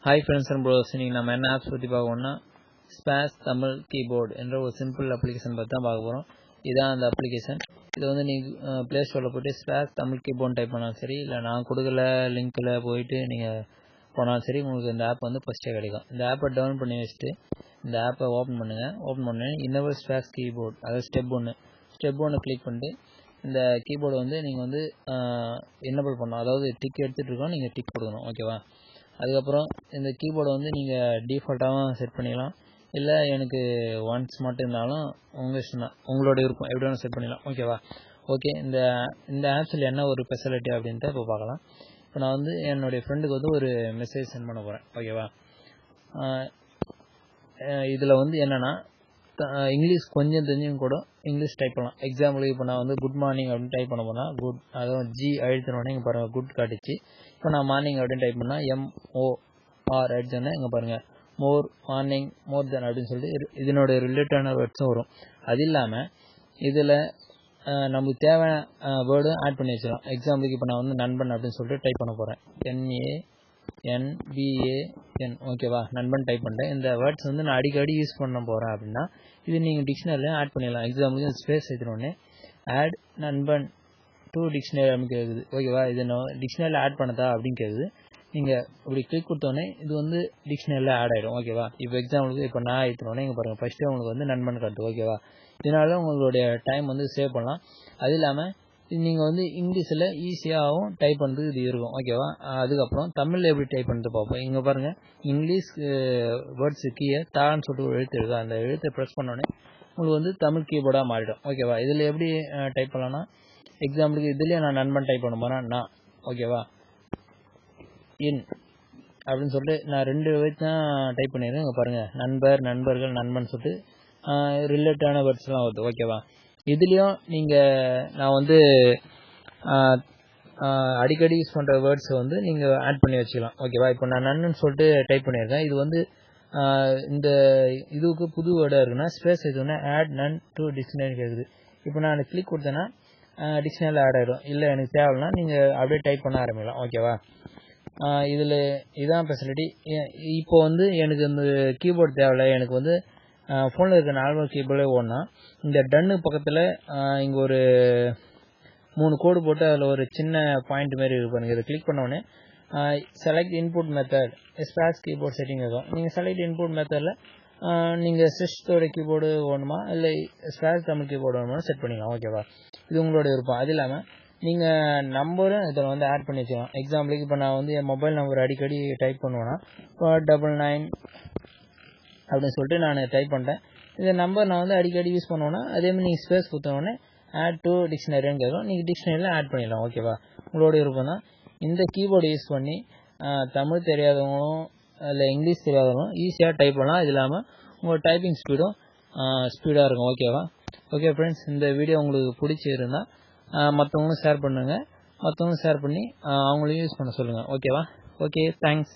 Hi friends and bros, இன்னைக்கு நம்ம என்ன ஆப்ஸ் பற்றி பார்க்கணும்னா ஸ்பாஸ் தமிழ் கீபோர்டு என்ற ஒரு சிம்பிள் அப்ளிகேஷன் பற்றி தான் பார்க்க போகிறோம். இதான் அந்த அப்ளிகேஷன். இதை வந்து நீங்கள் ப்ளே ஸ்டோரில் போய்ட்டு ஸ்பாஸ் தமிழ் கீபோர்டு டைப் பண்ணாலும் சரி, இல்லை நான் கொடுக்கல லிங்க்கில் போயிட்டு நீங்கள் போனாலும் சரி, உங்களுக்கு இந்த ஆப் வந்து ஃபஸ்ட்டே கிடைக்கும். இந்த ஆப்பை டவுன்லோட் பண்ணி வச்சுட்டு இந்த ஆப்பை ஓப்பன் பண்ணுங்கள். ஓப்பன் பண்ணி இன்னவர் ஸ்பாஸ் கீபோர்டு, அதாவது ஸ்டெப் ஒன்று கிளிக் பண்ணிட்டு இந்த கீபோர்டு வந்து நீங்கள் வந்து என்னபிள் பண்ணணும், அதாவது டிக் எடுத்துகிட்டு இருக்கோம், நீங்கள் டிக் கொடுக்கணும். ஓகேவா? அதுக்கப்புறம் இந்த கீபோர்டை வந்து நீங்கள் டிஃபால்ட்டாகவும் செட் பண்ணிக்கலாம், இல்லை எனக்கு ஒன்ஸ் மட்டும் இருந்தாலும் உங்கள் இஷ்டம் தான், உங்களோட விருப்பம், எப்படி வேணும் செட் பண்ணிக்கலாம். ஓகேவா? ஓகே, இந்த ஆப்ஸில் என்ன ஒரு ஸ்பெஷாலிட்டி அப்படின்ட்டு இப்போ பார்க்கலாம். இப்போ நான் வந்து என்னுடைய ஃப்ரெண்டுக்கு வந்து ஒரு மெசேஜ் சென்ட் பண்ண போகிறேன். ஓகேவா? இதில் வந்து என்னென்னா இங்கிலீஷ் கொஞ்சம் தெரிஞ்சும் கூட இங்கிலீஷ் டைப் பண்ணலாம். எக்ஸாம்பிளுக்கு இப்போ நான் வந்து குட் மார்னிங் அப்படின்னு டைப் பண்ண போனால் குட், அதுவும் ஜி அழுத்தினோடனே இங்கே பாருங்கள் குட் காட்டுச்சு. இப்போ நான் மார்னிங் அப்படின்னு டைப் பண்ணால் MOR அடிச்சோன்னே இங்கே பாருங்கள் மார்னிங் மோர் தென் அப்படின்னு சொல்லிட்டு இதனோட ரிலேட்டடான வேர்ட்ஸும் வரும். அது இல்லாமல் இதில் நமக்கு தேவையான வேர்டும் ஆட் பண்ணி வச்சிடலாம். எக்ஸாம்பிளுக்கு இப்போ நான் வந்து நண்பன் அப்படின்னு சொல்லிட்டு டைப் பண்ண போகிறேன். NANBAN. ஓகேவா? நண்பன் டைப் பண்ணிட்டேன். இந்த வேர்ட்ஸ் வந்து நான் அடிக்கடி யூஸ் பண்ண போகிறேன் அப்படின்னா இது நீங்கள் டிக்ஷனரியில் ஆட் பண்ணிடலாம். எக்ஸாம்பிளுக்கு ஸ்பேஸ் எடுத்துனோடனே ஆட் நண்பன் டு டிக்ஷனரி அப்படின்னு கேட்குது. ஓகேவா? இது நான் டிக்ஷனரியில் ஆட் பண்ணதா அப்படின்னு கேட்குது. நீங்கள் இப்படி கிளிக் கொடுத்தோடனே இது வந்து டிக்ஷனரியில் ஆட் ஆகிடும். ஓகேவா? இப்போ எக்ஸாம்பிளுக்கு இப்போ நான் எடுத்துனோடனே இங்கே பாருங்கள் ஃபஸ்ட்டு உங்களுக்கு வந்து நண்பன் காட்டு. ஓகேவா? இதனால உங்களுடைய டைம் வந்து சேவ் பண்ணலாம். அது இல்லாமல் இது நீங்கள் வந்து இங்கிலீஷில் ஈஸியாகவும் டைப் பண்ணுறது இது இருக்கும். ஓகேவா? அதுக்கப்புறம் தமிழில் எப்படி டைப் பண்ணுறது பார்ப்போம். இங்கே பாருங்கள் இங்கிலீஷ் வேர்ட்ஸு கீழே தான்னு சொல்லிட்டு ஒரு எழுத்து இருக்குது. அந்த எழுத்தை ப்ரெஸ் பண்ணோடனே உங்களுக்கு வந்து தமிழ் கீபோர்டாக மாறிடும். ஓகேவா? இதில் எப்படி டைப் பண்ணலான்னா எக்ஸாம்பிளுக்கு இதுலேயே நான் நண்பன் டைப் பண்ண போகிறேன். நான் ஓகேவா இன் அப்படின்னு சொல்லிட்டு நான் 2 வச்சு தான் டைப் பண்ணிடுறேன். இங்கே பாருங்கள் நண்பர், நண்பர்கள், நண்பன் சொல்லிட்டு ரிலேட்டடான வேர்ட்ஸ்லாம் வருது. ஓகேவா? இதுலேயும் நான் வந்து அடிக்கடி யூஸ் பண்ணுற வேர்ட்ஸை வந்து நீங்கள் ஆட் பண்ணி வச்சுக்கலாம். ஓகேவா? இப்போ நான் நன்னு சொல்லிட்டு டைப் பண்ணியிருக்கேன். இது வந்து இந்த இதுக்கு புது வேர்டாக இருக்குன்னா ஸ்பேஸ் எதுவுன்னா ஆட் நன் டு டிக்ஷனரி கேட்குது. இப்போ நான் கிளிக் கொடுத்தேன்னா டிக்ஷனரியில் ஆட் ஆகிடும். இல்லை எனக்கு தேவைன்னா நீங்கள் அப்படியே டைப் பண்ண ஆரம்பிக்கலாம். ஓகேவா? இதில் இதான் ஃபெசிலிட்டி. இப்போ வந்து எனக்கு இந்த கீபோர்டு தேவையில்லை, எனக்கு வந்து ஃபோனில் இருக்க நார்மல் கீபோர்டே ஓடனா இந்த டன்னு பக்கத்தில் இங்கே ஒரு 3 கோடு போட்டு அதில் ஒரு சின்ன பாயிண்ட் மாரி இருக்கு பாருங்கள். இதை கிளிக் பண்ணோடனே செலக்ட் இன்புட் மெத்தட் ஸ்பாஸ் கீபோர்ட் செட்டிங் இருக்கும். நீங்கள் செலக்ட் இன்புட் மெத்தடில் நீங்கள் சிஸ்டோட கீபோர்டு வேணுமா இல்லை ஸ்பாஸ் தமிழ் கீபோர்டு வேணுமா செட் பண்ணிக்கலாம். ஓகேவா? இது உங்களோட விருப்பம். அது இல்லாமல் நீங்கள் நம்பரும் இதில் வந்து ஆட் பண்ணி வச்சுக்கலாம். எக்ஸாம்பிளுக்கு இப்போ நான் வந்து என் மொபைல் நம்பர் அடிக்கடி டைப் பண்ணுவேன்னா இப்போ 99 அப்படின்னு சொல்லிட்டு நான் டைப் பண்ணிட்டேன். இந்த நம்பர் நான் வந்து அடிக்கடி யூஸ் பண்ணுவேன்னா அதேமாதிரி நீங்கள் ஸ்பேஸ் கொடுத்தோடனே ஆட் டு டிக்ஷனரின்னு கேட்கும். நீங்கள் டிக்ஷனரியில் ஆட் பண்ணிடலாம். ஓகேவா? உங்களோட விருப்பம் தான். இந்த கீபோர்டு யூஸ் பண்ணி தமிழ் தெரியாதவங்களும் இல்லை இங்கிலீஷ் தெரியாதவங்களும் ஈஸியாக டைப் பண்ணலாம். இது இல்லாமல் உங்களோட டைப்பிங் ஸ்பீடும் ஸ்பீடாக இருக்கும். ஓகேவா? ஓகே ஃப்ரெண்ட்ஸ், இந்த வீடியோ உங்களுக்கு பிடிச்சிருந்தால் மற்றவங்களும் ஷேர் பண்ணுங்கள். மற்றவங்களும் ஷேர் பண்ணி அவங்களையும் யூஸ் பண்ண சொல்லுங்கள். ஓகேவா? Okay, thanks.